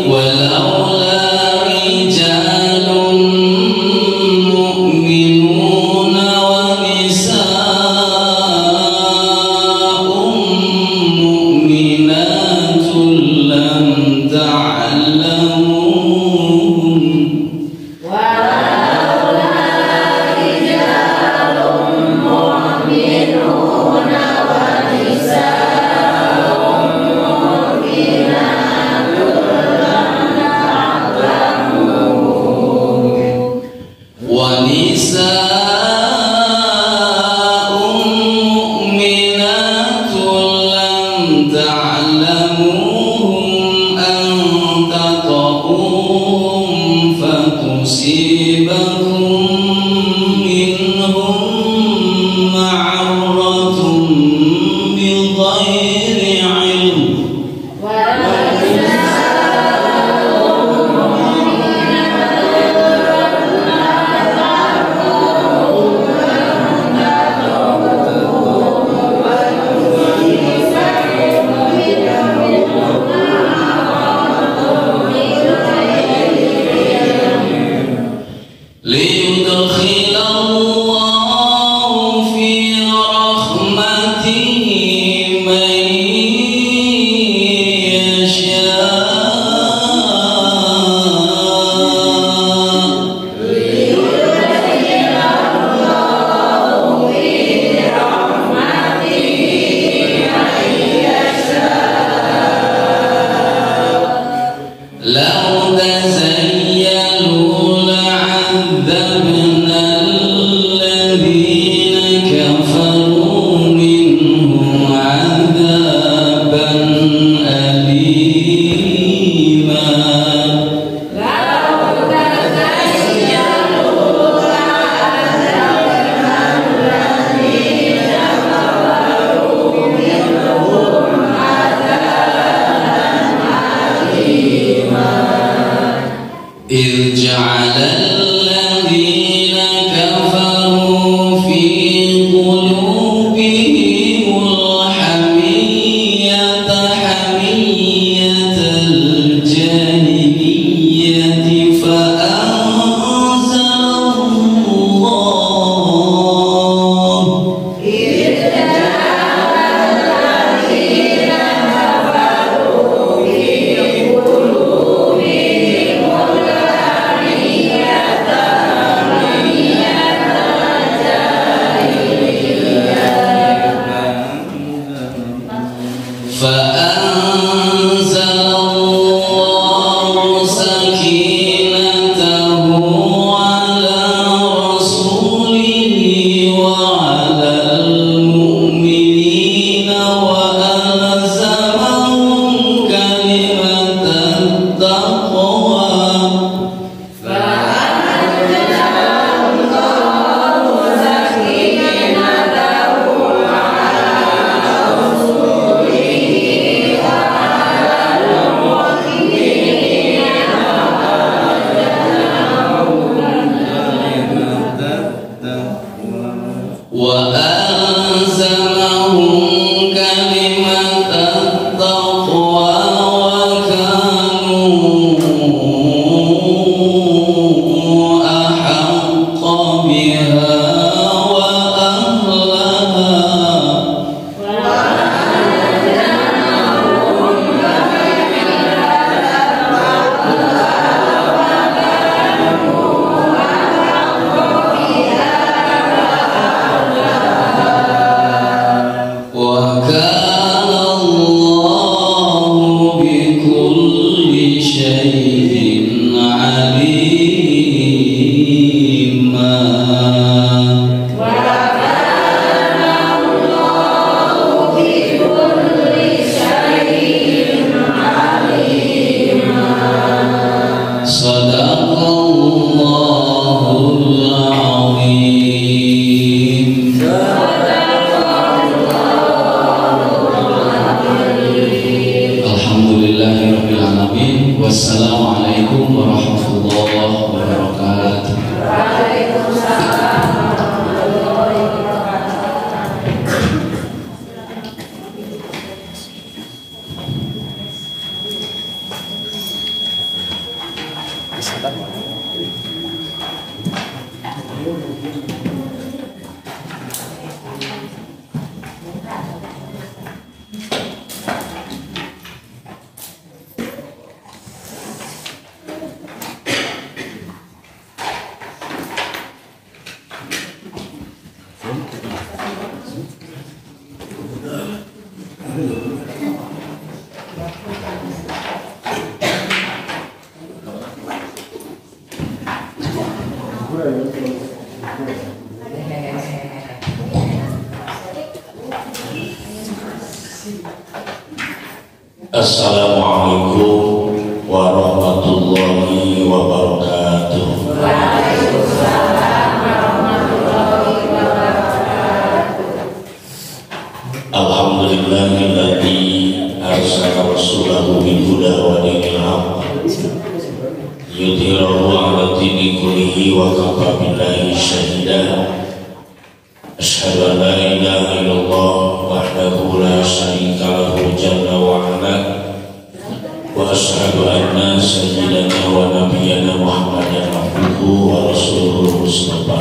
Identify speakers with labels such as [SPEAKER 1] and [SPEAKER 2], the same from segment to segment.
[SPEAKER 1] ولولا رجال Assalamualaikum warahmatullahi wabarakatuh. yudhirahu ala dini kullihi wa kafa billahi syahida. Asyhadu an la ilaha illallah wahdahu la syarika lahu jalla wa ala, wa asyhadu anna sayyidana wa nabiyyana Muhammadan abduhu wa rasuluhu mustafa.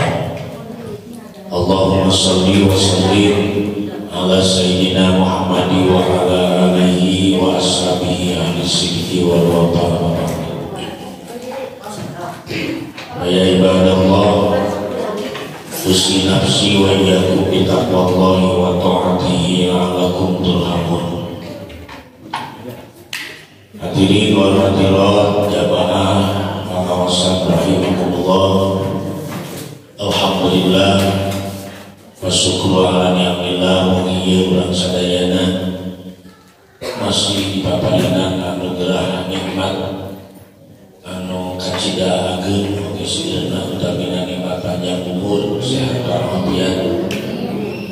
[SPEAKER 1] Allahumma salli wa sallim ala sayyidina Muhammadi wa ala alihi wa ashabihi ahli sidqi wal wafa. Ya ibadallah, usi nafsi wa iyyakum bi taqwallahi wa ta'atihi la'allakum turhamun. Hadirin wal hadirat jamaah pengawasan rahimakumullah. Alhamdulillah wa syukru ala ni'amillah mugi urang sadayana masih dipaparingan anugerah nikmat anu kacidaakeun oge sideuna utamina nikmat panjang umur sehat walafiat.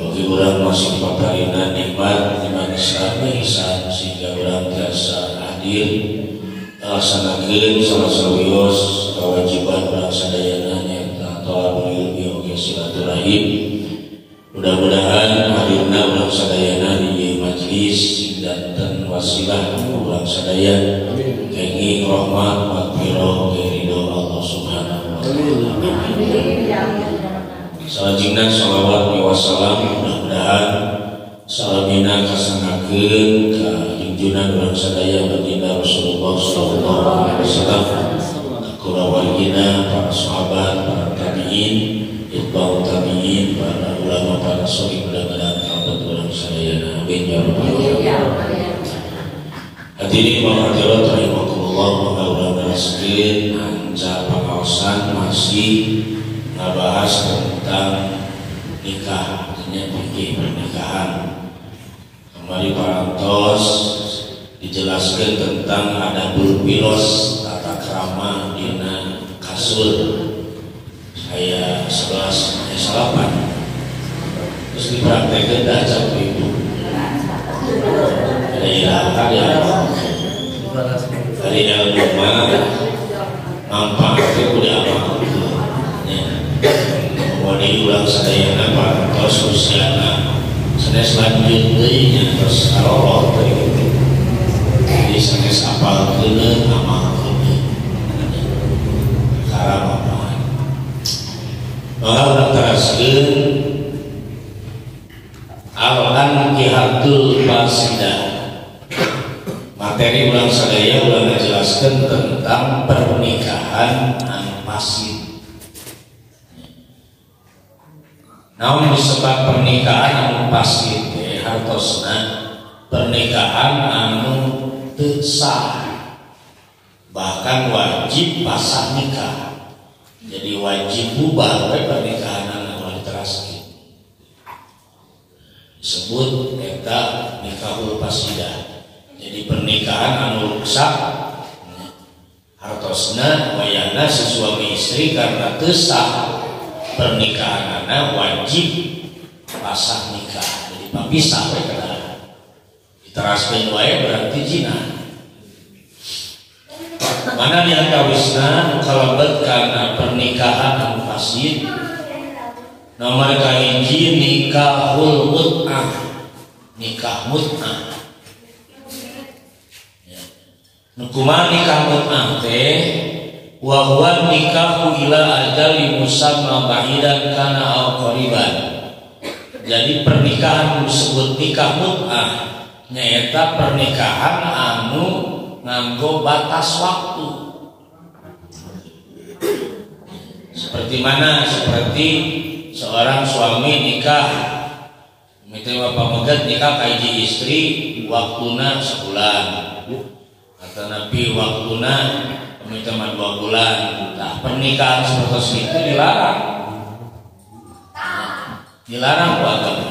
[SPEAKER 1] Bagi urang masih dipaparingan nikmat iman Islam ihsan sehingga urang tiasa hadir laksanakeun salah-sawios kewajiban urang sadayana nyaeta thalabul ilmi oge silaturahim. Mudah-mudahan hadirna urang sadayana di majlis sindanten wasilah urang sadaya kenging rahmat magfirah ridho Allah Subhanahu wa taala. Salajengna shalawat wa salam mudah-mudahan salamina kasangakeun ka junjungan urang sadaya baginda Rasulullah sallallahu alaihi wasallam, kulawargina, para sahabat, para tabi'in, itba'u tabi'in, para ulama, para suri, mudah-mudahan rahmat urang sadayana amin ya rabbal alamin. Hadirin wal hadirat rahimakumullah, mangga urang naraskeun anca pangaosan masih ngabahas tentang nikah, artinya fikih pernikahan. Kemarin parantos dijelaskan tentang adabul filos, tata krama dina kasur ayat 11 ayat 8. Terus dipraktekkan dah jam ibu. Dari ilmu manfaatnya udah amal. Kemudian ulang sadayana parantos usiana sanes lanjut deui terus aroroh teh. Jadi sanes apalkeun amalkeun. Karamahan. Maka urang teraskeun al-ankihatul fasidah. Materi ulang sadaya ulang ngajelaskeun tentang pernikahan anu fasid. Namun disebut pernikahan anu fasid hartosna pernikahan anu teu sah, bahkan wajib pasah nikah. Jadi wajib bubar we pernikahan anu diteraskeun. Disebut eta nikahul fasidah. Jadi pernikahan anu rusak hartosna wayana si suami istri karena teu sah pernikahan anak wajib pasah nikah. Jadi papisah we kana diteraskeun wae berarti zina. Mana yang kawisna kalebet kana pernikahan anu fasid. Nomor kahiji nikahul mut'ah, nikah mut'ah. Nukuman nikah mut'ah teh wa huwa nikahu ila ajali musamma ba'idan kana aw qariban. Jadi pernikahan disebut nikah mut'ah nyaeta pernikahan anu nganggo batas waktu. Seperti mana? Seperti seorang suami nikah mite bapak megat nikah ka hiji istri waktuna sebulan. Kata Nabi waktuna minta 2 bulan. Nah, pernikahan seperti itu dilarang. Dilarang ku agama.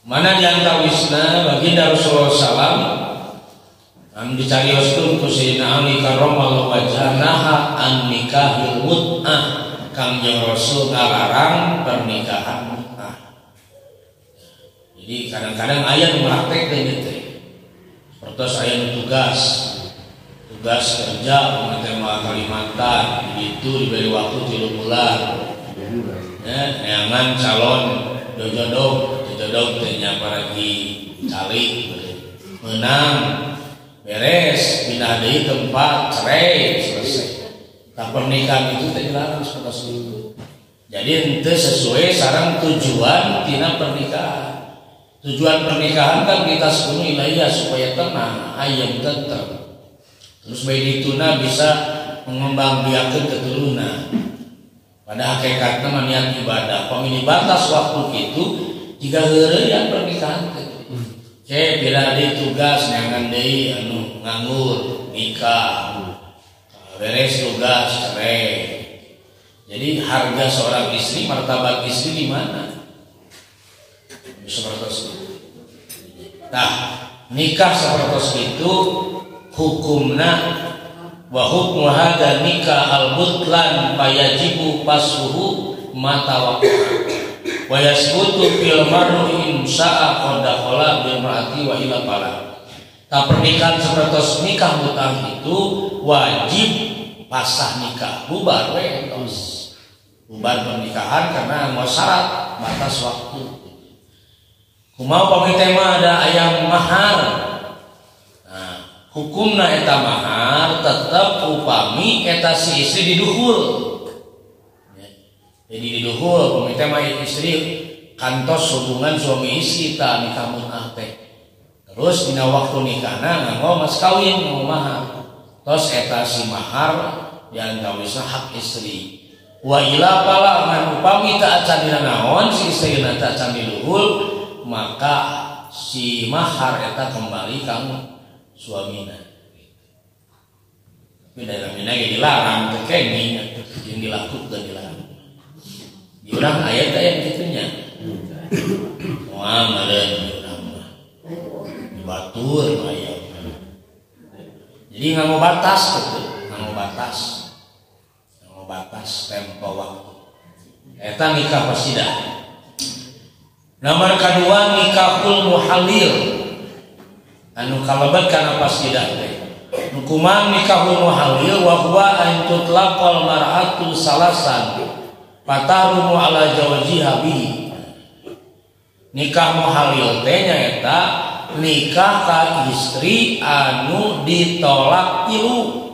[SPEAKER 1] Mana diantawisna baginda Rasulullah SAW dicarioskeun ku Sayyidina Ali karramallahu wajhahu an nikahil mut'ah. Kangjeng Rasul ngalarang pernikahan mut'ah. Jadi kadang-kadang ayat praktek teh terus aya tugas kerja tema Kalimantan itu diberi waktu 3 bulan neangan calon jodoh tanya lagi cari menang beres pindah dari tempat cerai selesai. Nah pernikahan itu dilarang seperti itu. Jadi ente sesuai sarang tujuan tina pernikahan. Tujuan pernikahan kan kita sepenuhnya ya supaya tenang, ayam tentrem. Terus bayi dituna bisa mengembangbiakkan keturunan. Pada hakikatnya niat ibadah. Pemilih batas waktu itu jika yang pernikahan itu. Bila ada tugas nyangan deui anu nganggur nikah. Beres tugas cerai. Jadi harga seorang istri, martabat istri di mana? Seperti itu. Nah, nikah seperti itu hukumna wa hukmu hadza nikah al-butlan fayajibu pasuhu mata waqta wa yasbutu fil mar'i insya'a qadakhala bil mar'ati wa ila pala. Nah, pernikahan seperti nikah mutah itu wajib pasah nikah, bubar we tos. Bubar pernikahan karena mau syarat batas waktu. Kumaha pami tema ada ayam mahar. Nah, hukumna eta mahar tetap upami eta si istri diduhul. Jadi diduhul pami tema istri kantos hubungan suami istri ta nikah mutah teh. Terus dina waktu nikahna nganggo mas kawin nganggo mahar. Terus eta si mahar yang kawisna hak istri. Wa ila pala ngan upami teu acan dina naon si istri na teu acan diluhur, maka si mahar eta kembali kang suamina. Tapi dalam mina ge dilarang teu kenging yang dilakukan dilarang. Di urang aya teh aya kitunya. Moal meureun urang mah. Dibatur aya. Jadi nganggo batas gitu, nganggo batas tempo waktu. Eta nikah fasidah. Nomor kedua nikahul muhalil. Anu kalabat kana fasidah teh. Hukuman nikahul muhalil wa huwa an tutlaqal mar'atu salasan fatarumu ala zawjiha bihi. Nikah muhalil teh nyaeta nikah ka istri anu ditolak tilu.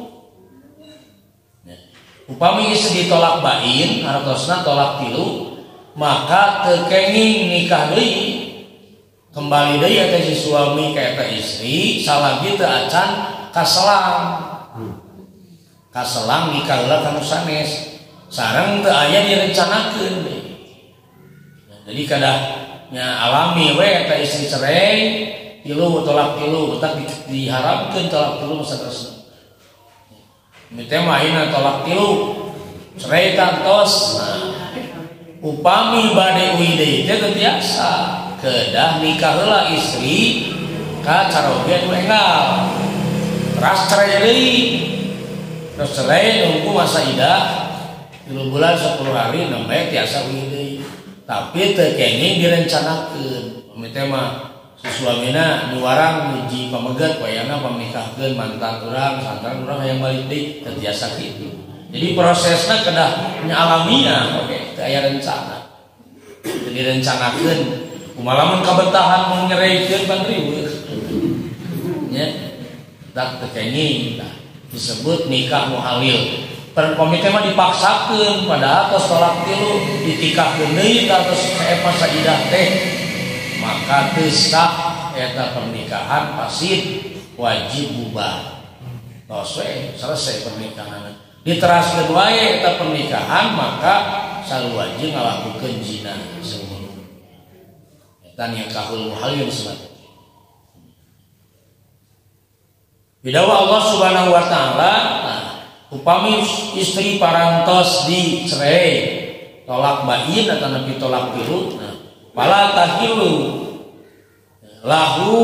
[SPEAKER 1] Upami istri ditolak bain, hartosna tolak tilu, maka teu kenging nikah deui. Kembali deui eta si suami ka eta istri, salagi teu acan kaselang. Kaselang nikah heula kanu sanes. Sareng teu aya direncanakeun deui. Jadi kadahnya alami we eta istri cerai, tilu tolak tilu, utak diharapkeun tolak tilu masa terus. Mite maina tolak tilu cerai tantos. Nah, upami bade uide teh biasa kedah nikah heula istri ka caroge nu enggal. Teras cerai deui. Terus cerai nunggu masa idah 3 bulan 10 hari nembe tiasa uide. Tapi teu kenging direncanakeun. Mite mah suamina nuwarang hiji pamegat wayana pamnikahkeun mantan urang santan urang hayang balik deui teu tiasa kitu. Jadi prosesna kedah nya alamiah oke teu aya rencana. Teu direncanakeun kumaha lamun kabetahan mun nyereikeun pan riweuh. Nya tak teu kenging disebut nikah muhalil. Perkomite mah dipaksakeun padahal tos tolak tilu ditikahkeun deui terus sae masa idah teh. Maka sah eta pernikahan fasid wajib bubar. Tos we selesai pernikahan. Diteraskeun wae eta pernikahan maka saluwajib ngalakukeun zina seumur. Eta nikahul muhalil disebut. Bidawa Allah Subhanahu wa taala, upami istri parantos dicerai, tolak bain atau nabi tolak tilu, fala tahilu lahu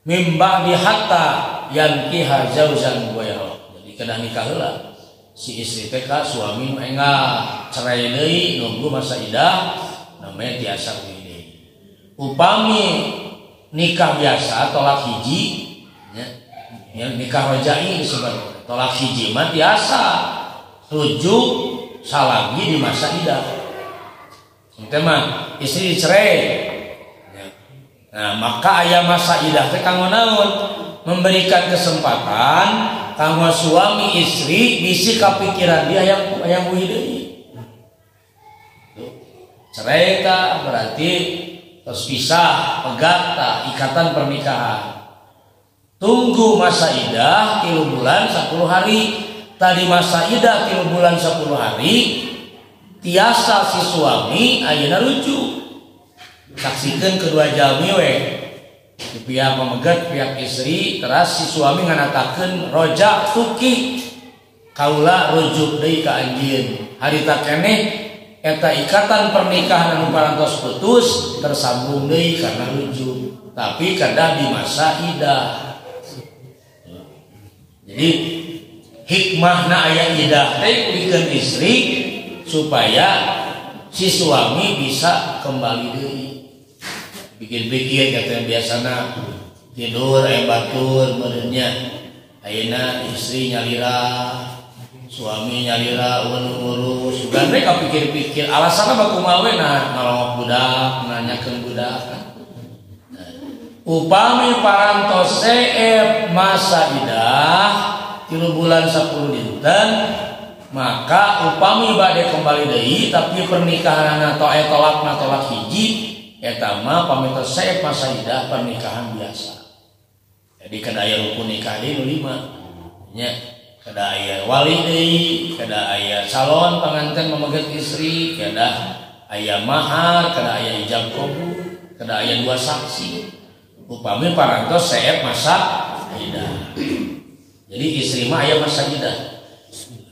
[SPEAKER 1] mimba dihatta yankiha zauzan ghairu. Jadi kedah nikah heula si istri teh ka suami enggal cerai deui nunggu masa idah namanya tiasa deui. Upami nikah biasa tolak hiji
[SPEAKER 2] Ya, nikah rojai sebenarnya tolak hiji mah biasa rujuk salagi di masa idah. Itu mah istri dicerai. Nah, maka aya masa idah teh kanggo naon? Memberikan kesempatan kanggo suami istri bisi kapikiran dia yang muih deui. Cerai ta berarti terus pisah, pegat ta ikatan pernikahan. Tunggu masa idah 3 bulan 10 hari. Tadi masa idah 3 bulan 10 hari tiasa si suami ayeuna rujuk. Saksikeun kedua jalmi we. Di pihak pemegat pihak istri teras si suami nganatakeun roja tuki kaula rujuk deui ka anjeun. Harita keneh eta ikatan pernikahan anu parantos putus tersambung deui karena rujuk. Tapi kada di masa idah. Jadi hikmahna aya idah teh pikeun istri supaya si suami bisa kembali deui. Bikin-bikin kata biasana tidur batur meureunnya ayeuna istri nyalira suami nyalira ngurus sugan mereka pikir-pikir alasanna bakumaha we ngalongok budak nanyakeun budak. Upami parantos masa idah 3 bulan 10 dinten maka upami bade kembali deui tapi pernikahan atau tolakna tolak hiji eta mah pamintos masa idah pernikahan biasa. Jadi kada aya rukun nikah deui nu 5 nya kada aya wali deui kada aya calon panganten memegat istri kada aya mahar kada aya ijab qabul kada aya 2 saksi. Upami parantos masa idah. Jadi istri mah aya masa idah.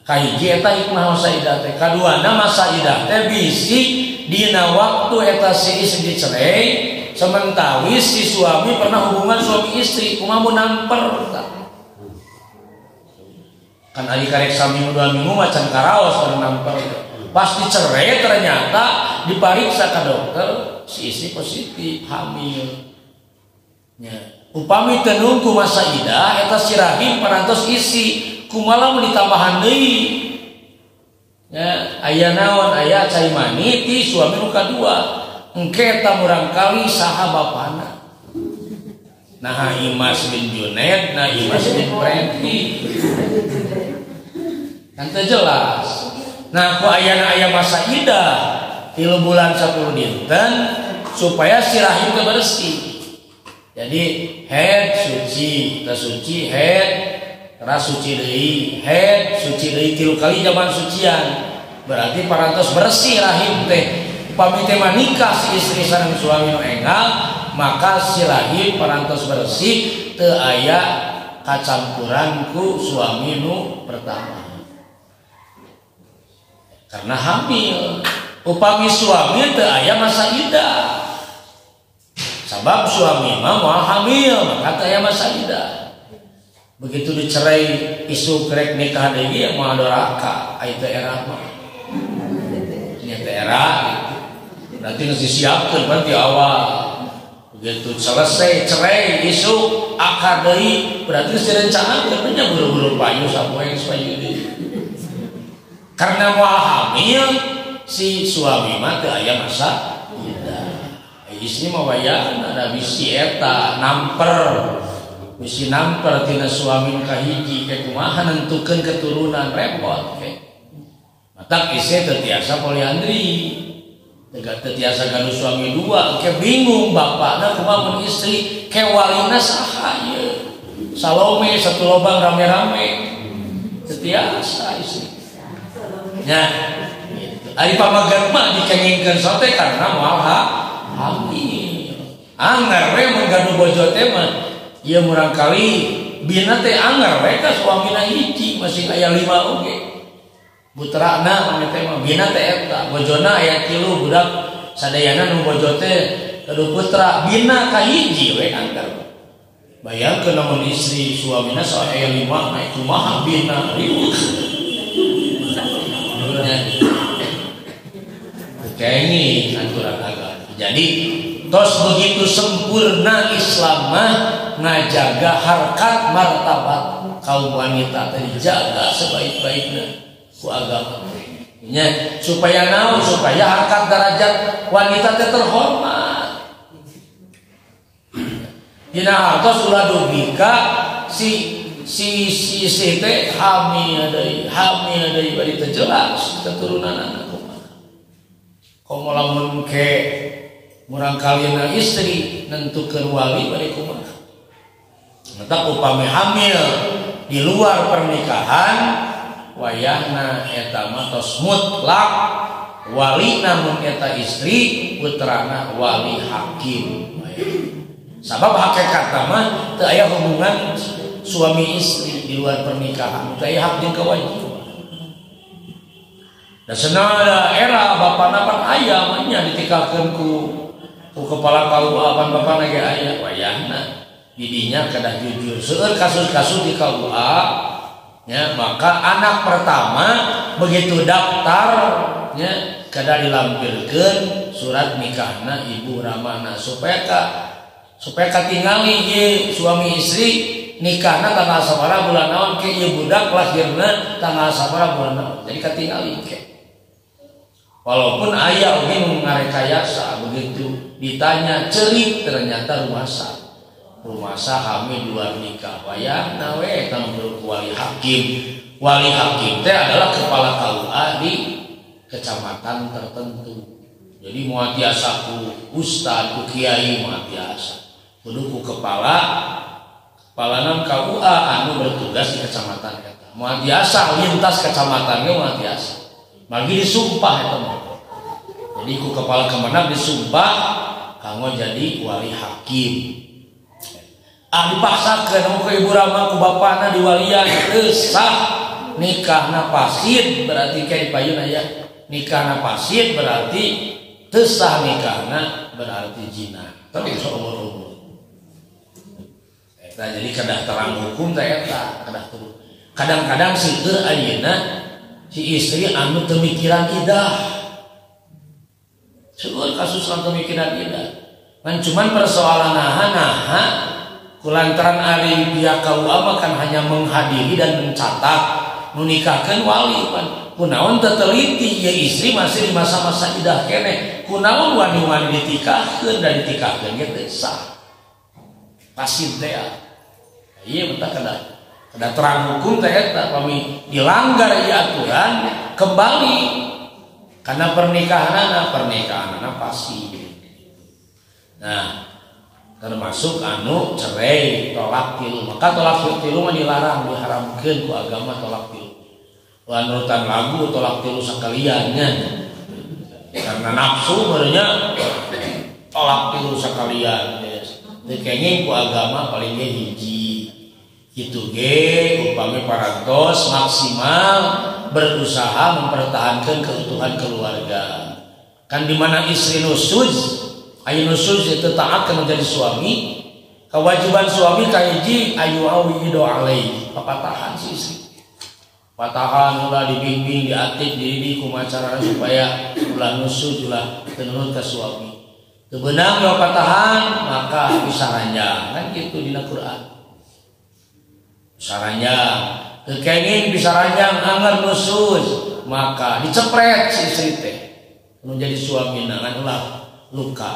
[SPEAKER 2] Kahiji eta hikmah masa idah teh. Kaduana masa idah teh bisi dina waktu eta si istri dicerai sementawis si suami pernah hubungan suami istri kumaha mun namper kan ari karek saminggu 2 minggu macan karaos orang namper. Pas dicerai ternyata dipariksa ka dokter si istri positif hamil. Ya. Upami teu nunggu masa idah eta si rahim parantos isi kumaha mun ditambahan deui. Ya, aya naon aya cai mani ti suami nu kadua. Engke eta murangkali saha bapana. Nah Imas bin Junaid, nah Imas bin Prenti. Kan teu jelas. Nah ku aya masa idah 3 bulan 10 dinten supaya si rahim teu bersih. Jadi head suci, teu suci head, ras suci deui, head suci deui 3 kali zaman sucian. Berarti parantos bersih rahim teh. Upami teh nikah si istri sareng suami nu enggal, maka si rahim parantos bersih teu aya kacampuran ku suami nu pertama. Karena hamil. Upami suami teu aya masa idah. Sabab suami mah moal hamil maka teu aya masa idah. Begitu dicerai isu krek nikah deui moal doraka aya teh era mah. Nya teh era berarti geus disiapkeun berarti awal. Begitu selesai cerai isu akad deui berarti geus direncanakeun nya buru-buru payu sapoe geus payu deui. Karena moal hamil si suami mah teu aya masa idah. Istri mah wayan ada bisi eta namper bisi namper tina suami kahiji ke kumaha nentukeun keturunan repot ke matak istri teu tiasa poliandri teu tiasa ganu suami 2 ke bingung bapakna kumaha mun istri ke walina saha ieu salome satu lobang rame-rame teu tiasa istri nya gitu. Ari pamagat mah dikengingkeun sote karena moal hamil. Anggar we mengganu bojo teh mah ieu murang kali bina teh anggar we ka suamina hiji masih aya 5 oge. Putrana mah teh mah bina teh eta, bojona aya 3 budak sadayana nu bojo teh 3 putra, bina ka hiji we anggar. Bayangkeun namun istri suamina sae aya 5 naik kumaha bina riweuh. Kayaknya aturan agama. Jadi tos begitu sempurna Islam mah ngajaga harkat martabat kaum wanita teh dijaga sebaik-baiknya ku agama nya supaya naon supaya harkat derajat wanita teh terhormat. Dina hartos ulah dugika si teh hamil deui bari teu jelas keturunanna kumaha. Komo lamun ke murang kawinna istri nentukeun wali bari kumaha. Eta upami hamil di luar pernikahan wayahna eta mah tos mutlak wali namun eta istri putrana wali hakim. Sabab hakikat mah teu aya hubungan suami istri di luar pernikahan, teu aya hak jeung kewajiban. Da senada era bapana pan aya mah nya ditinggalkeun ku kepala KUA pan bapana ge aya wayahna didinya kedah jujur. Seueur kasus-kasus di KUA ya, maka anak pertama begitu daftar ya kedah dilampirkeun surat nikahna ibu ramana supaya katingali ye suami istri nikahna tanggal sabaraha bulan naon ke ieu budak lahirna tanggal sabaraha bulan naon. Jadi katingali ke. Walaupun aya oge nu ngarekayasa begitu ditanya cerit ternyata rumah sah hamil luar nikah wayahna we tanggung wali hakim. Wali hakim teh adalah kepala KUA di kecamatan tertentu. Jadi moal tiasa ku ustad ku kiai moal tiasa kudu ku kepalanan KUA anu bertugas di kecamatan eta. Moal tiasa lintas kecamatan ge moal tiasa. Bagi disumpah eta mah. Jadi ku kepala kemenang disumpah kanggo jadi wali hakim. Dipaksakeun ku ibu rama ku bapana diwalian teu sah nikahna fasid berarti kayak dipayun aya nikahna fasid berarti teu sah nikahna berarti zina. Tapi seumur-umur. Eta jadi kedah terang hukum teh eta kedah turun. Kadang-kadang seueur ayeuna si istri anu teu mikiran idah. Seueur kasus anu teu mikiran idah. Kan cuman persoalan naha kulantaran ari pihak KUA kan hanya menghadiri dan mencatat menikahkan wali pan kunaon teu teliti ya istri masih di masa-masa idah keneh kunaon wani-wani ditikahkeun dan ditikahkeun ge teu sah pasin teh ieu mah kada terang hukum teh eta pami dilanggar ieu aturan kembali karena pernikahanana pasti. Nah termasuk anu cerai tolak tilu, maka tolak tilu mah dilarang diharamkeun ku agama tolak tilu. Lanutan lagu tolak tilu sakaliannya karena nafsu merenya tolak tilu sakalian dikenging ku agama paling ge hiji kitu ge upami parantos maksimal berusaha mempertahankan keutuhan keluarga. Kan di mana istri nusuz ayu nusuz itu taat kana menjadi suami, kewajiban suami kahiji ayu awidu alaihi papatahan si istri. Patahan ulah dibimbing diatik dididik kumacara supaya ulah nusuz ulah tenurut ke suami. Teu beunang yo patahan maka bisa ranjang kan kitu dina Quran. Saranjang teu kenging bisa ranjang anggar nusuz maka dicepret si istri teh menjadi suamina kan ulah luka.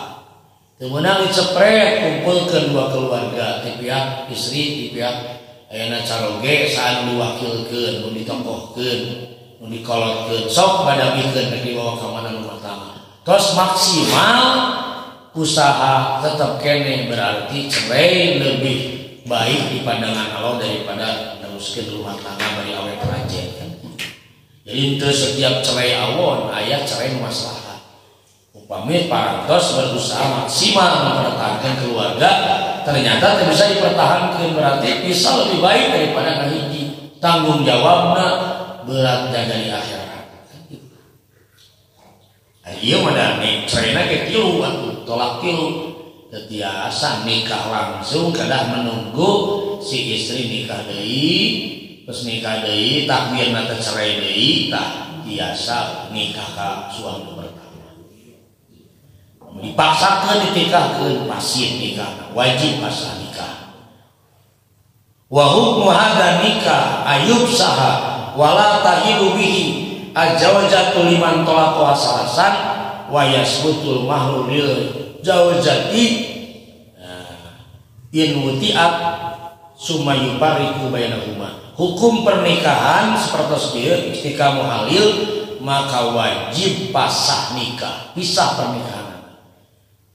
[SPEAKER 2] Kemudian dicepret kumpulkeun dua keluarga ti pihak istri ti pihak ayeuna caroge saan diwakilkeun nu ditokohkeun nu dikolotkeun sok badamikeun bagi bawa ka mana rumah tangga tos maksimal usaha tetap kene berarti cerai lebih baik di pandangan Allah daripada neruskeun rumah tangga bari awet rajen kan. Jadi teu setiap cerai awon aya cerai maslahat. Upami parantos berusaha maksimal mempertahankan keluarga ternyata tidak bisa dipertahankan berarti bisa lebih baik daripada ngahiji tanggung jawabna berat jaga di akhirat. Ieu mah da cerena ke tilu atuh tolak tilu tetiasa nikah langsung kedah menunggu si istri nikah deui terus nikah deui takdirna teh cerai deui tah biasa nikah ka suami pertama. dipaksakeun ditikahkeun pasien nikah wajib pasah nikah. Wa hukmu hadza nikah ayub saha wala tahilu bihi ajawajatu liman talaqa asalasan wa yasbutul mahru lil zawjati in wuti'at summa yubariku bainahuma. Hukum pernikahan seperti ieu ketika muhalil maka wajib pasah nikah, pisah pernikahan.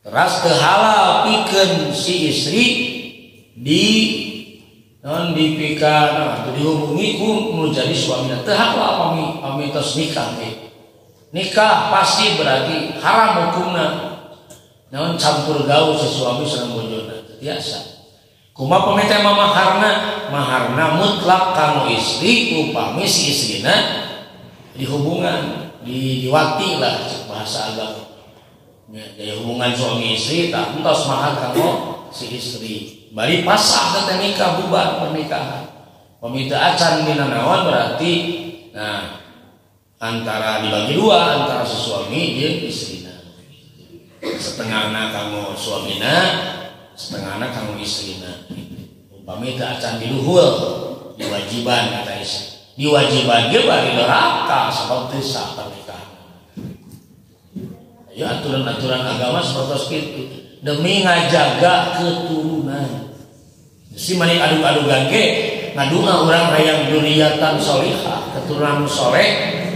[SPEAKER 2] Teras teu halal pikeun si istri di non dipika atau dihubungi ku nu jadi suamina teu halal pami tos nikah teh. Nikah pasti berarti haram hukumna. Naon campur gaul si suami sareng bojona biasa. Kumaha pamete maharna mutlak kanggo istri upami si istrina di hubungan diwakti lah bahasa agama ya, hubungan suami istri tak entos mahar kanggo si istri bari pasah teh nikah bubar pernikahan pamita acan dina naon berarti nah antara dibagi dua antara si suami jeung istrina setengahna kanggo suamina setengahna kanggo istrina upami teu acan diluhur diwajiban kata istri diwajiban dia bari neraka sebab teu sah pernikahan. Ya aturan-aturan agama seperti itu demi ngajaga keturunan. Si mani adu-adugan ge ngadunga urang hayang dzurriatan sholihah, keturunan soleh,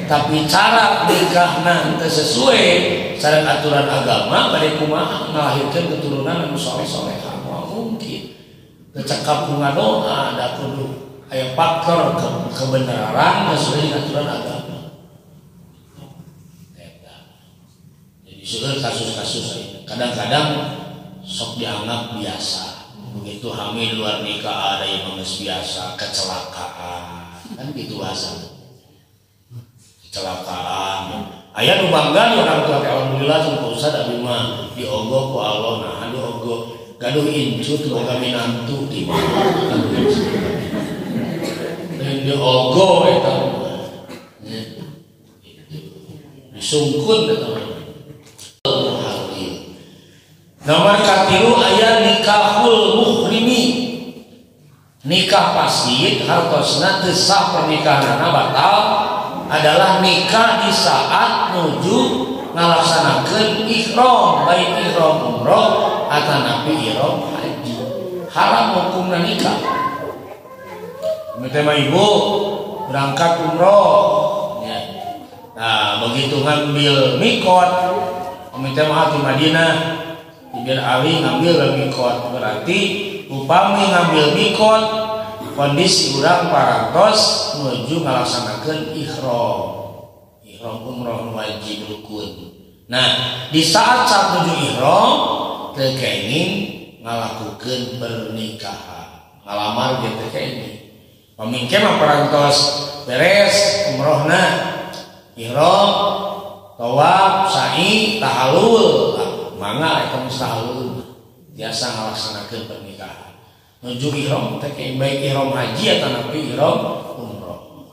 [SPEAKER 2] tapi cara nikahna teu sesuai sareng aturan agama bade kumaha ngalahirkeun keturunan anu soleh-solehah. Moal mungkin. Teu cekap ku ngadoa da kudu aya faktor kebenaran sesuai dengan aturan agama. Jadi soal kasus-kasus kadang-kadang sok dianggap biasa. Begitu hamil luar nikah ada yang menges biasa kecelakaan kan gitu bahasa. Kecelakaan. Aya nu bangga orang tua alhamdulillah sun Ustaz abi mah diogok ku Allah nah diogok gaduh incut boga minantu di mana. Dia ogo eta disungkun eta nomor katilu aya nikahul muhrimi nikah pasien hartosna teu sah pernikahanna batal adalah nikah di saat nuju ngalaksanakeun ihram baik ihram umroh atanapi ihram haji haram hukumna nikah. Mitema ibu berangkat umroh ya. Nah begitu ngambil mikot mitema di Madinah Ibn Ali ngambil mikot berarti upami ngambil mikot kondisi urang parantos menuju ngalaksanakeun ihram umroh wajib rukun. Nah di saat menuju ihram teu kenging ngalakukeun pernikahan ngalamar ge teu kenging pamingke mah parantos beres umrohna ihram tawaf sa'i tahallul mangga eta mustahallul biasa ngalaksanakeun pernikahan nuju ihram teh baik ihram haji atanapi ihram umroh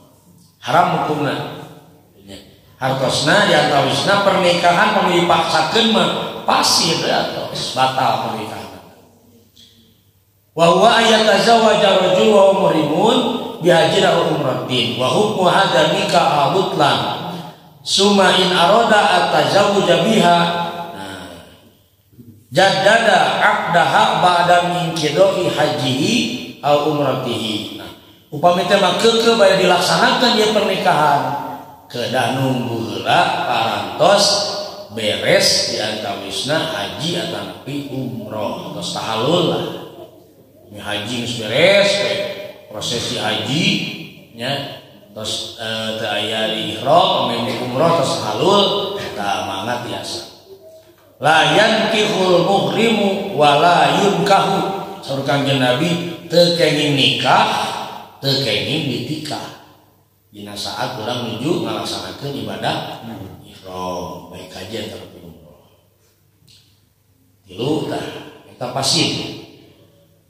[SPEAKER 2] haram hukumna hartosna diantawisna pernikahan mun dipaksakeun mah pasti atos batal pernikahan. Wa huwa ayatazawaja rajul wa muhrimun bihajin aw umratin wa hukmu hadza nikah abutlan summa in arada at-tazawwuja biha jaddada aqdaha ba'da min qidai hajihi aw umratihi. Upami teh mah keukeuh bade dilaksanakeun ieu pernikahan kedah nunggu heula parantos beres diantawisna haji atanapi umroh tos tahallul lah. Haji geus beres prosesi haji nya tos teu aya di ihram pameh umroh tos halul eta mangga tiasa. La yankihul muhrimu wala yunkahu saur Kanjeng Nabi teu kenging nikah teu kenging ditikah dina saat urang nuju ngalaksanakeun ibadah ihram baik haji ataupun umroh. Tilu tah eta pasien.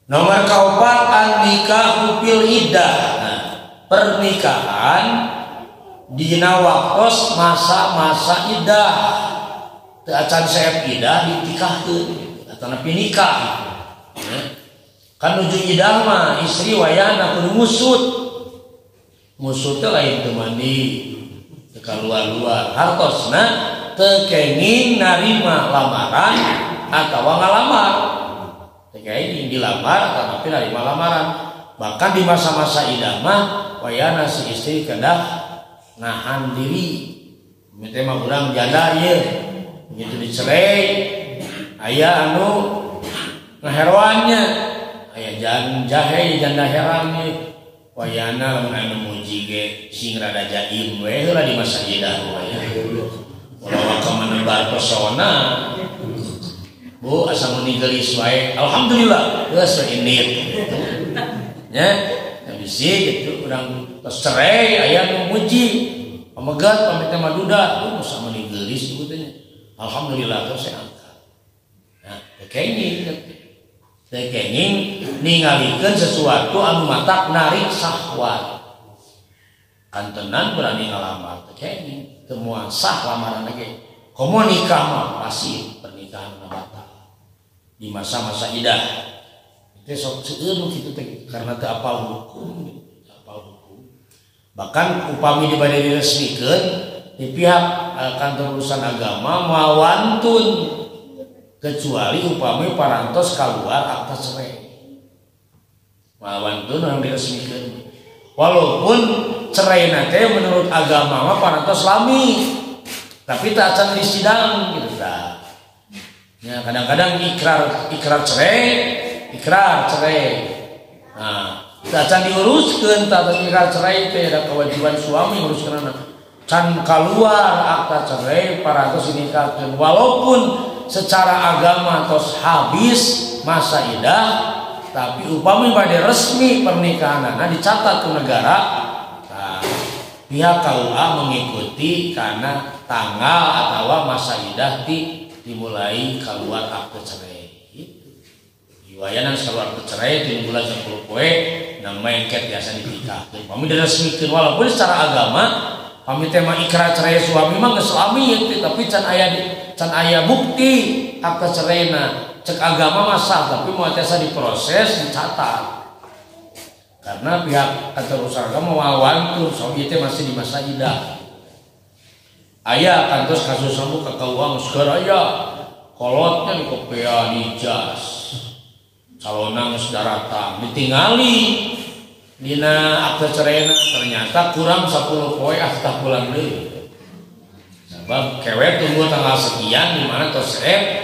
[SPEAKER 2] Nomor kaopat an nikahu fil iddah. Nah, pernikahan dina waktos masa-masa iddah teu acan saep idah ditikahkeun atau nepi nikah. Kan nuju idah mah istri wayahna kudu musut. Musut teh lain teu mandi, teu kaluar-luar. Hartosna teu kenging narima lamaran atawa ngalamar. Teu kenging dilamar atawa narima lamaran. Bahkan di masa-masa idah mah wayahna si istri kedah nahan diri. Mete mah urang janda ieu. Begitu dicerai aya anu ngaheroannya, aya jahe janda herannya. Wayana lamun anu muji ge sing rada jaim we heula di masa idah wayah. Ulah ka menebar pesona. Bu asa muni geulis wae. Alhamdulillah geus indit. Nya, bisi gitu urang tos cerai aya nu muji. Pamegat pamit mah duda, lu asa muni geulis ieu teh. Alhamdulillah tos angkat. Nah, kenging ningalikeun sesuatu anu matak narik syahwat. Kantenan berani ngalamar teh kenging teu moal sah lamaran ge. Komo nikah mah pasti pernikahan batal. Di masa-masa idah. Itu sok seueur kitu teh karena teu apal hukum, Bahkan upami dibade diresmikeun di pihak kantor urusan agama mawantun kecuali upami parantos keluar akta cerai. Mawantun yang diresmikan. Walaupun cerai nanti menurut agama mah parantos lami, tapi tak akan disidang gitu dah. Ya kadang-kadang ikrar cerai. Nah, tak akan diuruskan tak ikrar cerai teh ada kewajiban suami uruskan anak. Can keluar akta cerai parantos dinikahkeun walaupun secara agama tos habis masa idah, tapi upami bade resmi pernikahanna dicatat ke negara, nah, pihak KUA mengikuti karena tanggal atau masa idah dimulai keluar akte cerai. Wayana keluar akte cerai di bulan 10 poe nang mengket biasa dinikahkeun. Upami diresmikeun walaupun secara agama pami tema ikrar cerai suami mah geus lami tapi can aya bukti akta ceraina cek agama masa tapi mau tiasa diproses dicatat karena pihak kantor usaha agama mawantun soalnya itu masih di masa idah. Aya kantor kasus sambu ke KUA segera aya kolotnya di kopea di jas calonang sedaratan ditingali dina akta ceraina ternyata kurang 10 poe akta pulang deui. Sebab kewet tunggu tanggal sekian di mana tos seep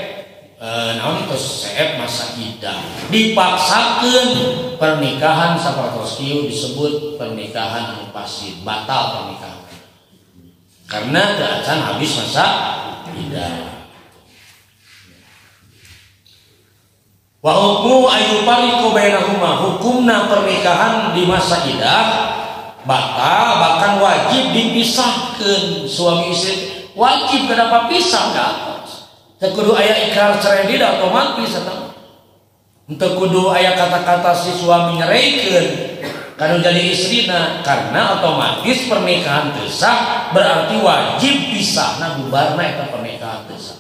[SPEAKER 2] masa idah. Dipaksakeun pernikahan sapertos kieu disebut pernikahan anu fasid, batal pernikahan. Karena teu acan habis masa idah. Wa hukmu ayyufariqu bainahuma, hukumna pernikahan di masa idah batal bahkan wajib dipisahkeun suami istri wajib kenapa pisah enggak teu kudu aya ikrar cerai dia otomatis eta teu kudu aya kata-kata si suami nyereikeun kanu jadi istrina karena otomatis pernikahan teu sah berarti wajib pisahna bubarna eta pernikahan teu sah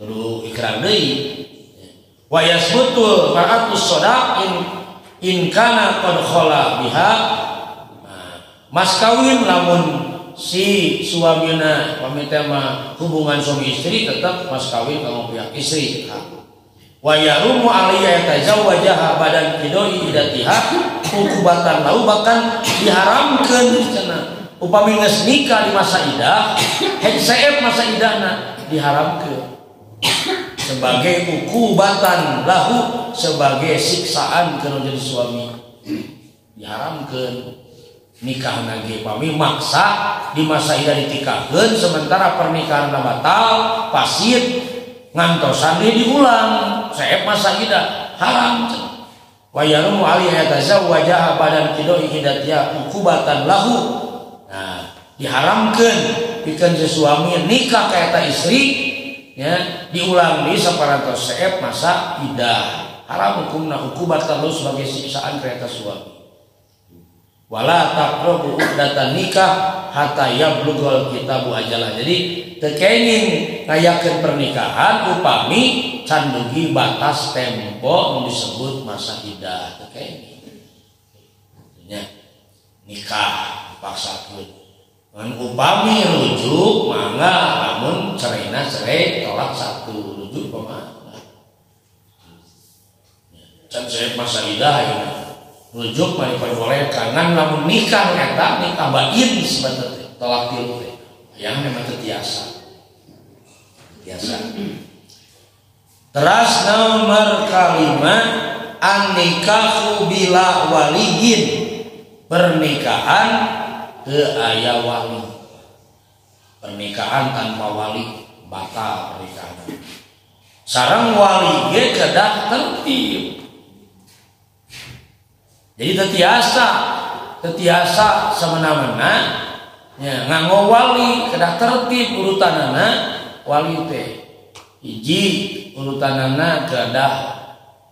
[SPEAKER 2] kudu ikrar deui. Wa yasbutul mar'atus shadaq in kana qad khala biha, mas kawin lamun si suamina pamit mah hubungan suami istri tetap mas kawin kanggo pihak istri. Wa yarumu alaiya tazawwajaha badan idoi idatiha ukubatan lau bahkan diharamkeun cenah upami geus nikah di masa idah hek masa idahna diharamkeun sebagai ukubatan lahu sebagai siksaan kana jadi suami diharamkeun nikah nage pami maksa di masa idah ditikahkeun sementara pernikahan batal fasid ngantosan deui diulang saep masa idah haram wa yarumu alaiha tazawwaja badan kidoi idatiha ukubatan lahu. Nah diharamkeun pikeun suami nikah ka eta istri ya diulang di saparantos saep masa idah haram hukumna ukubatan lahu sebagai siksaan ka eta suami. wala taqrabu uqdatan nikah hatta yablughal kitabu ajalah. Jadi teu kenging ngayakeun pernikahan upami can dugi batas tempo nu disebut masa iddah, teu kenging. Nya nikah dipaksakeun. Ngan upami rujuk mangga lamun cerena cerai tolak satu rujuk pemangga. Can cerai masa iddah ya. Rujuk mah diperbolehkan. Ngan lamun nikah eta nikah bain sebenarnya tolak tilu teh. Yang memang terbiasa. Biasa. Terus nomor kalimat an-nikahu bila waliyin. Pernikahan teu aya wali. Pernikahan tanpa wali batal pernikahan. Sareng wali ge kedah tertib. Jadi tetiasa semena-mena nya nganggo wali kedah tertib urutanana wali teh. Hiji urutanana kedah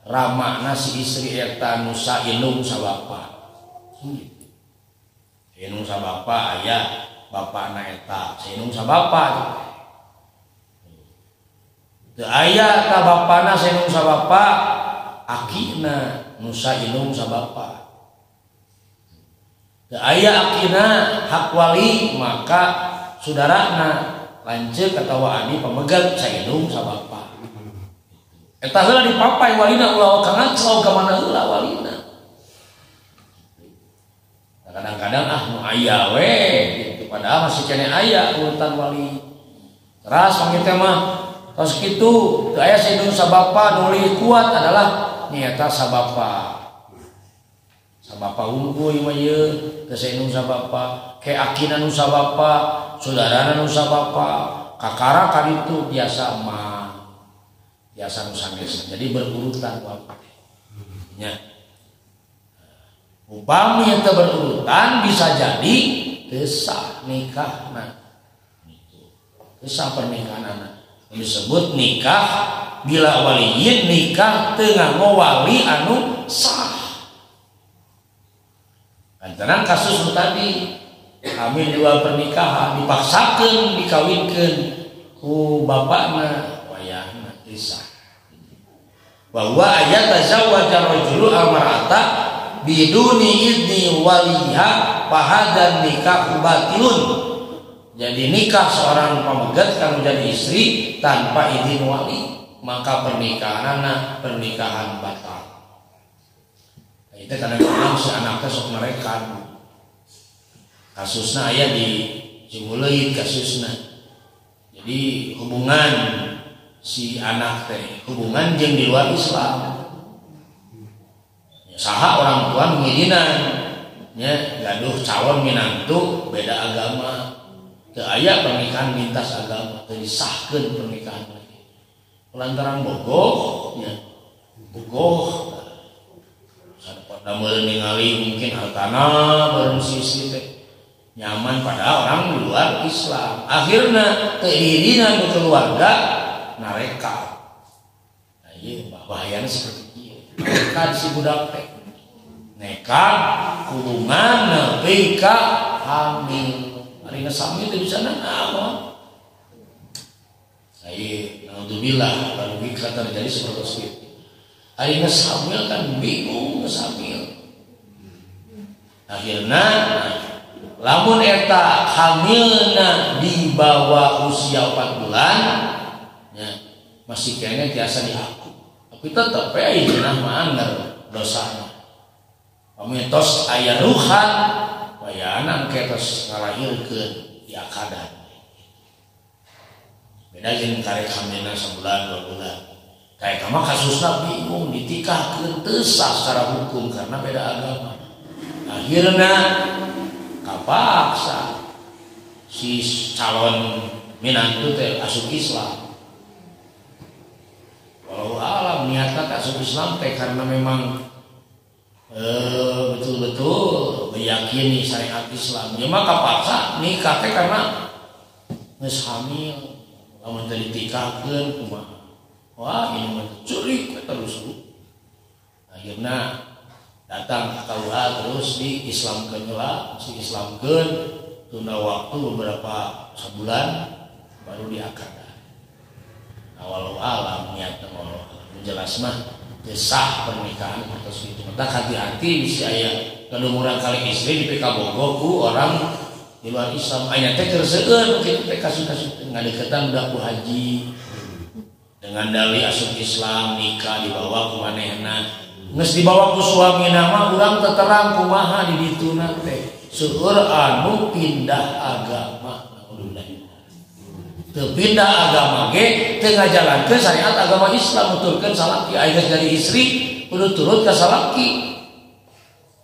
[SPEAKER 2] ramana si istri eta nu saindung sabapa. Saindung sabapa aya bapana eta, saindung sabapa. Teu aya ka bapana saindung sabapa, akina nu saindung sabapa. Teu aya akina hak wali maka saudarana lanceuk atawa adi pamegat saindung sabapa. Eta heula dipapai walina ulah ka ngacau ka mana heula walina. Kadang-kadang nu aya we gitu, padahal masih kene aya urutan wali. Terus mangke teh mah tos kitu teu aya saindung sabapa nu leuwih kuat adalah nyata sabapa. Sabapa unggul mah ieu teu saindung sabapa, ke akina nu sabapa, saudarana nu sabapa, kakara ka ditu biasa mah. Biasa nu sanes. Jadi berurutan wae. Nya upami eta berurutan bisa jadi teu sah nikahna. Teu sah pernikahanna. Disebut nikah bila waliyin, nikah teu nganggo wali anu sah. Lantaran kasus tadi hamil dua pernikahan dipaksakeun dikawinkeun ku bapakna wayahna teu sah. Bahwa ayat tazawwaja rajulu al-mar'ata biduni idni waliha fahadan nikah batilun. Jadi nikah seorang pamegat kalau jadi istri tanpa izin wali maka pernikahan batal. Itu kadang-kadang si anaknya sok merekan. Kasusnya aya di Cimuleut kasusnya. Jadi hubungan si anak teh hubungan jeung di luar Islam. Saha orang tua mengizinan nya gaduh calon minantu beda agama, teu aya pernikahan lintas agama, teu disahkeun pernikahan lagi. Lantaran bogoh nya. Bogoh. Sapada meureun ningali mungkin hartana bareng si teh nyaman pada orang di luar Islam. Akhirna teu irinna nu keluarga nareka. Nah ieu bahayana seperti ieu. Kan si budak teh nekat hubungan nepi ka hamil. Ari ngesamil teh bisa naon? Ai naudzubillah kalau bisa terjadi seperti itu. Ari ngesamil kan bingung ngesamil. Akhirna lamun eta hamilna di bawah usia 4 bulan nya masih kene tiasa diaku. Tapi tetep we ieu mah anggar dosana. Pamitos aya ruhan wayana ketos ngalahirkeun di akadan. Beda jeung karek hamilna sabulan 2 bulan. Kayak mah kasusna bingung ditikahkeun teu sah secara hukum karena beda agama. Akhirna kapaksa si calon minantu teh asup Islam. Walau alam niatna asup Islam teh karena memang betul-betul meyakini syariat Islam. Ya maka paksa nikah teh karena geus hamil, lamun teu ditikahkeun kumaha. Wah, ini mah curi terus. Akhirna datang ke KUA terus diislamkeun heula, diislamkeun tunda waktu beberapa sebulan baru diakad. Walau alam niatna jelas mah desah pernikahan atau gitu. Maka hati-hati bisa aya kadumuran kali istri di PK Bogor ku orang di luar Islam aya teh keur seueur kitu teh kasus-kasus ngadeukeutan budak ku haji dengan dalih asup Islam nikah dibawa ku manehna geus dibawa ku suamina mah urang teu terang kumaha di dituna teh seueur anu pindah agama. Pindah agama ge teu ngajalankeun syariat agama Islam nuturkeun salaki aya dari istri kudu turut ka salaki.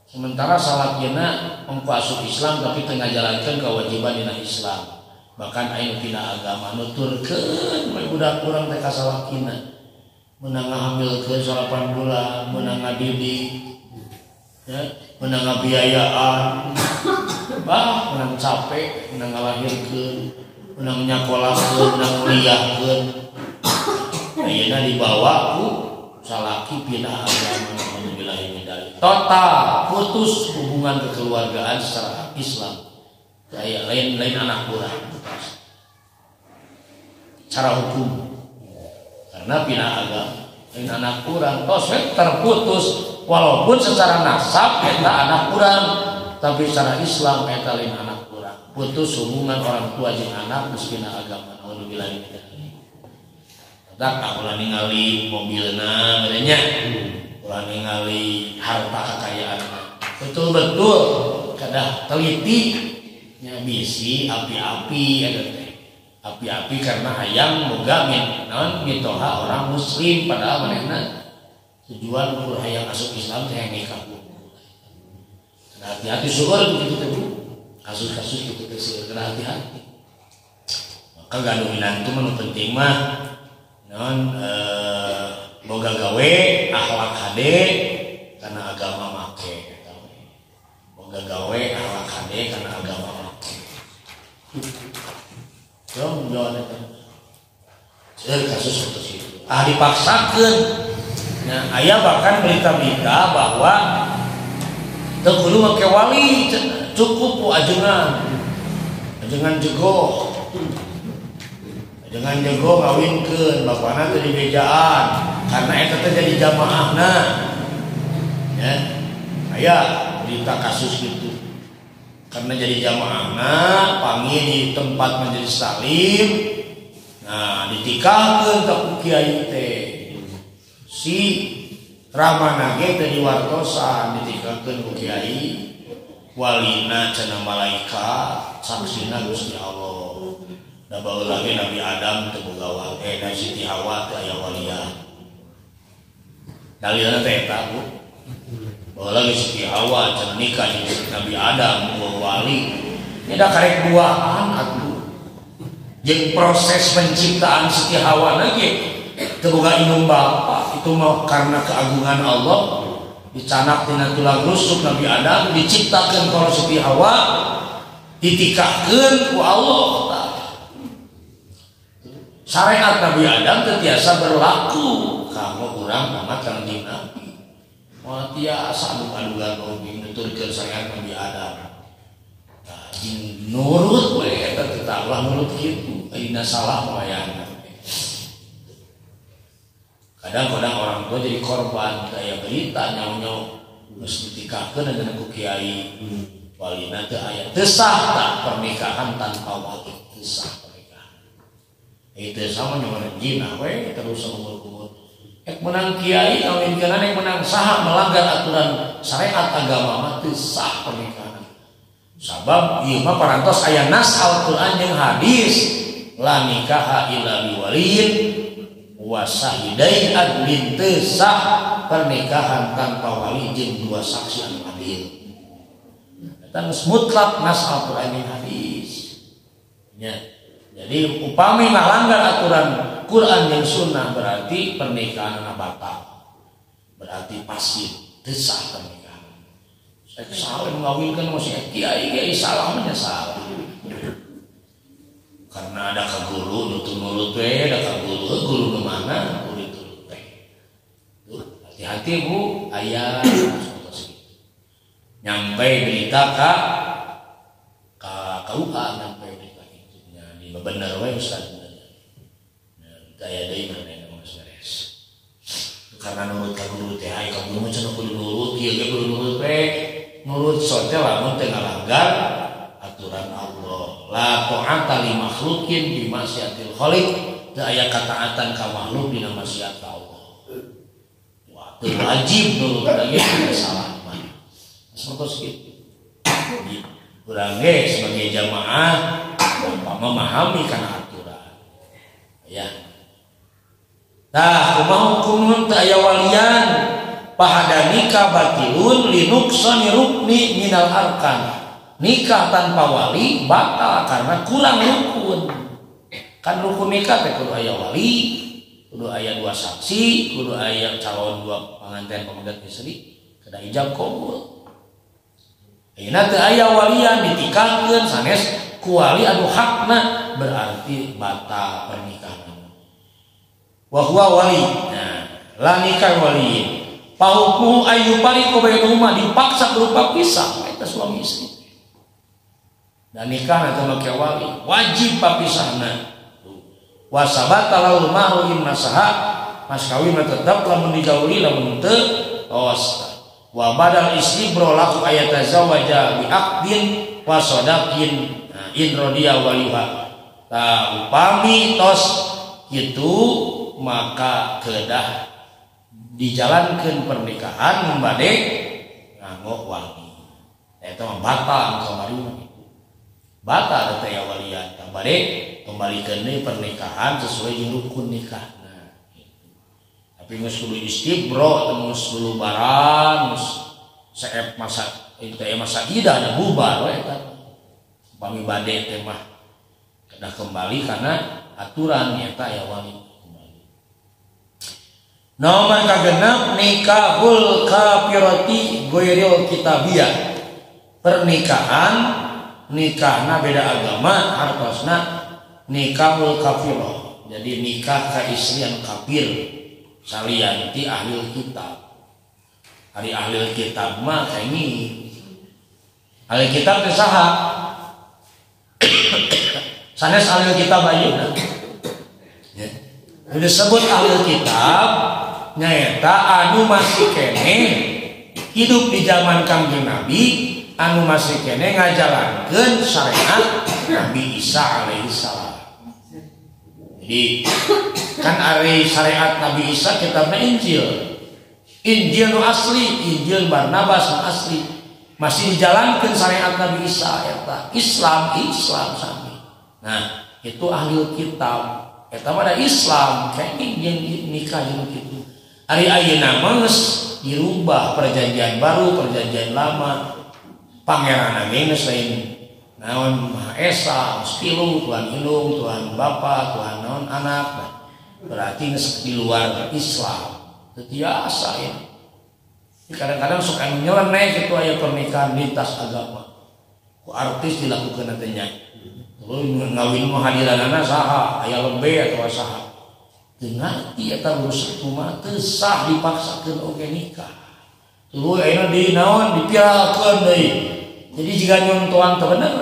[SPEAKER 2] Sementara salakina engko asup Islam tapi teu ngajalankeun kewajiban dina Islam. Bahkan aya pindah agama nuturkeun bae budak urang teh ka salakina. Meunang ngahamilkeun 8 bulan, meunang ngadidik. Ya, meunang ngabiayaan. Bah, meunang capek, meunang ngalahirkeun. Menang nyakolahkeun, menang kuliahkeun. Ayeuna dibawa ku salaki pindah agama alhamdulillah hidayah. Total putus hubungan kekeluargaan secara Islam. Kayak lain anak urang. Cara hukum. Karena pindah agama, lain anak urang tos terputus walaupun secara nasab eta anak urang, tapi secara Islam eta lain anak putus hubungan orang tua jeung anak meskina agama alhamdulillah ini. Tak ulah ningali mobilna merenya, ulah ningali harta kekayaanna. Betul-betul kadah teliti nya bisi api-api ada teh. Api-api karena hayang boga naon mitoha orang muslim padahal manehna tujuan ukur hayang asup Islam teh nikah. Hati-hati seueur begitu teh. Kasus-kasus itu kena hati-hati. Maka gaduhinan itu menu penting mah non boga gawe akhlak hade karena agama make. Boga gawe akhlak hade karena agama make. Dong jawab itu. Kasus seperti itu. Dipaksakan. Nah, aya bahkan berita-berita bahwa teu kudu make wali cukup ku ajengan jego ngawinkeun bapana teu dibejaan karena eta teh jadi jamaahna ya aya berita kasus gitu karena jadi jamaahna panggil di tempat majelis taklim nah ditikahkeun ka kiai teh si ramana ge teh diwartosan ditikahkeun ku kiai walina cenah malaikat saksina Gusti Allah da baheula ge Nabi Adam teu boga da Siti Hawa teh aya walian dalilna teh eta Bu baheula ge Siti Hawa cenah nikah jeung Nabi Adam wali nya da karek duaan atuh jeung proses penciptaan Siti Hawa na ge teu boga indung bapa itu mah karena keagungan Allah dicanak tina tulang rusuk Nabi Adam diciptakeun ka Siti Hawa ditikahkeun ku Allah syariat Nabi Adam teu tiasa berlaku kanggo urang amat kanjeng Nabi moal tiasa adu-aduan oge nuturkeun syariat Nabi Adam nah jin nurut we eta teh Allah nurut kitu ayeuna salah wayahna kadang-kadang orang tua jadi korban kayak berita nyaw-nyaw mesti ditikahkeun dengan ku kiai walina teu aya teu sah tak pernikahan tanpa wali teu sah pernikahan itu sama nyawa jina we terus umur-umur menang kiai kawinkeun yang menang saha melanggar aturan syariat agama mah teu sah pernikahan sabab ieu mah parantos aya nas Al-Qur'an jeung hadis la nikaha illa biwaliyin wasahidai adlin teu sah pernikahan tanpa wali jeung dua saksi anu adil. Eta mutlak nas Al-Qur'an jeung hadis. Ya. Jadi upami ngalanggar aturan Quran jeung sunnah berarti pernikahan batal. Berarti pasif, teu sah pernikahan. Saya salah mengawinkeun masih kiai salahnya salah. Karena ada ka guru nurut we ada ka guru kemana guru itu teh hati-hati Bu aya nyampe berita ka KUA nyampe berita itu di bener we Ustaz. Daya deui mana yang beres. Karena nurut ka guru teh ai ka guru mah cenah kudu nurut, ieu ge kudu nurut we. Nurut sote lamun teu ngalanggar aturan Allah. La ta'ata li makhluqin bi ma'siyatil khaliq. Teu aya kataatan ka makhluk dina maksiat Allah. Wah, teu wajib nurut lagi salah mah. Sapertos kitu. Urang ge sebagai jamaah memahami kana aturan. Ya. Tah kumaha hukumun teu aya walian pahada nikah batilun linuksani rukni minal arkan. Nikah tanpa wali batal karena kurang rukun. Kan rukun nikah teh kudu aya wali, kudu aya 2 saksi, kudu aya calon 2 pengantin pemegat istri, kada ijab qabul. Ayeuna teu aya walian ditikahkeun sanes ku wali anu hakna berarti batal pernikahan. Wa huwa wali. Nah, la nikah wali. Pahukumu ayu pariqu bainahuma dipaksa berupa pisah eta suami istri. Dan nikah atau make wali wajib papisahna. Wa sabata laul mahru in nasaha mas kawin tetep lamun digauli lamun teu tos. Wa badal istibro lahu ayatazawaja bi aqdin wa sadaqin in radiya waliha. Ta upami tos kitu maka kedah dijalankan pernikahan membade nganggo wali. Eta mah batal kamari mah itu. Batal teh walian tambade kembalikan deui pernikahan sesuai jeung rukun nikahna gitu. Tapi geus kudu istibro, geus kudu baran, geus saep masa itu masa idah da bubar we eta. Upami bade teh mah kedah kembali karena aturan eta ya wali. Nomor kagenep nikahul kafirati ghairil kitabiyah. Pernikahan nikahna beda agama hartosna nikahul kafirah. Jadi nikah ka istri anu kafir salian ti ahli kitab. Ari ahli kitab mah kaini. Ahli kitab teh saha? Sanes ahli kitab ayeuna. Ya. Disebut ahli kitab nyaeta anu masih kene hidup di zaman Kangjeng Nabi, anu masih kene ngajalankeun syariat Nabi Isa alaihissalam. Jadi kan ari syariat Nabi Isa kitabna Injil. Injil nu asli, Injil Barnabas nu asli. Masih dijalankeun syariat Nabi Isa eta Islam sami. Nah, itu ahli kitab. Eta mah da Islam kayak jeung nikah jeung kitu. Ari ayeuna mah geus dirubah perjanjian baru, perjanjian lama. Pangeran geus lain naon Maha Esa, Tilu, Tuhan Indung, Tuhan Bapa, Tuhan naon anak. Berarti geus di luar Islam. Teu tiasa ya. Kadang-kadang sok anu nyeleneh kitu aya pernikahan lintas agama. Ku artis dilakukeun teh nya. Terus ngawin mah hadiranana saha, aya lembe atau saha. Teu ngarti eta urusan kumaha teu sah dipaksakeun oge nikah. Terus ayeuna di naon dipiralkeun deui. Jadi jika nyontohan teu bener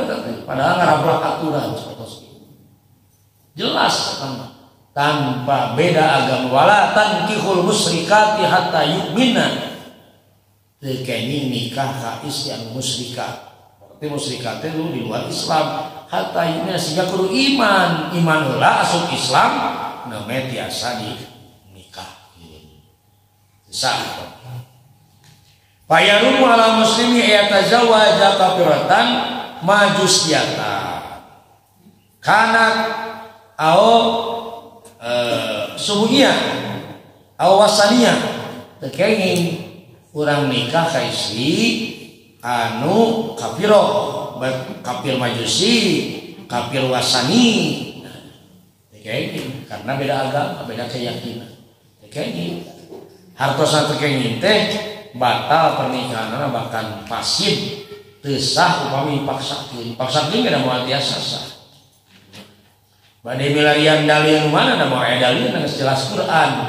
[SPEAKER 2] padahal ngarablak aturan sapertos kitu. Jelas tanpa beda agama wala tankihul musyrikati hatta yu'minna. Teu kenging nikah ka istri anu musyrikah. Berarti musyrikah teh di luar Islam. Hatta yu'minna sehingga kudu iman heula asup Islam name tiasa di nikah. Sah. Fayarumu ala muslimi yatazawaja kafiratan majusiyata. Kana au subuhiyah au wasaniyah. Tekenging urang nikah ka istri anu kafiro, kafir majusi, kafir wasani. Tekenging karena beda agama, beda keyakinan. Tekenging hartosan tekenging teh batal pernikahan bahkan pasif teu sah upami dipaksakeun. Dipaksakeun kada moal tiasa sah. Bade milarian dalil mana da moal dalil geus jelas Quran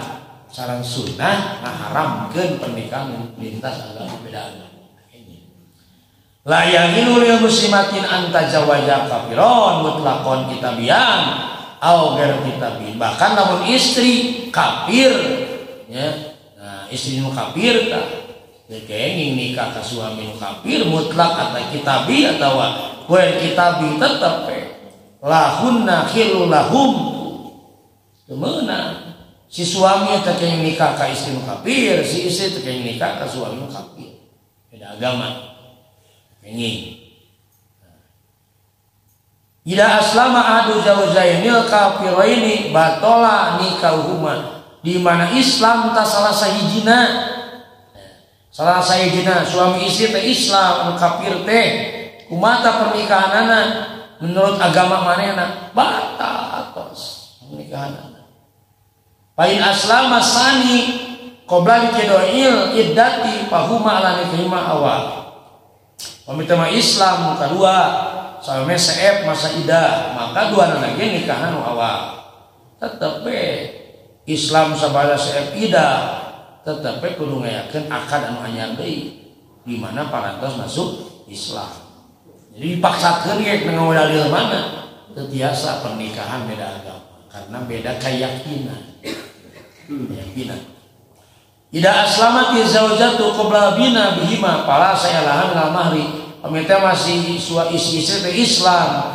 [SPEAKER 2] sareng sunnah ngaharamkeun pernikahan lintas agama beda agama. La yahilu lil muslimatin anta jawaja kafiron mutlaqon kitabian au ghair kitabin. Bahkan namun istri kafir ya. Nah, istri nu kafir tah kenging nikah ka suami nu kafir mutlak atau kitabi atau ghair kitabi tetep lahunna khilul lahum. Kemeunang si suami teh kenging nikah ka istri nu kafir, si istri teh kenging nikah ka suami nu kafir. Beda agama. Ini ida aslama ahadu zawjainil kafiraini batola nikahuhuma, di mana Islam tak salah sahijina suami istri teh Islam kafir teh kumata pernikahanana menurut agama manehna batal atos pernikahanana. Pain aslama sani qabla kidoil iddati fahuma ala nikahima awal. Pamitama Islam kedua sampai seep masa idah maka dua anak lagi nikahan awal. Tetapi Islam sabada seep idah tetapi kudu ngayakeun akad anu anyar deui di mana parantos masuk Islam. Jadi dipaksakeun ge dengan dalil mana? Teu biasa pernikahan beda agama karena beda keyakinan. Keyakinan. Ida aslamati zaujatu qabla bina bihima pala saya lahan minal mahri. Pamita masih istri Islam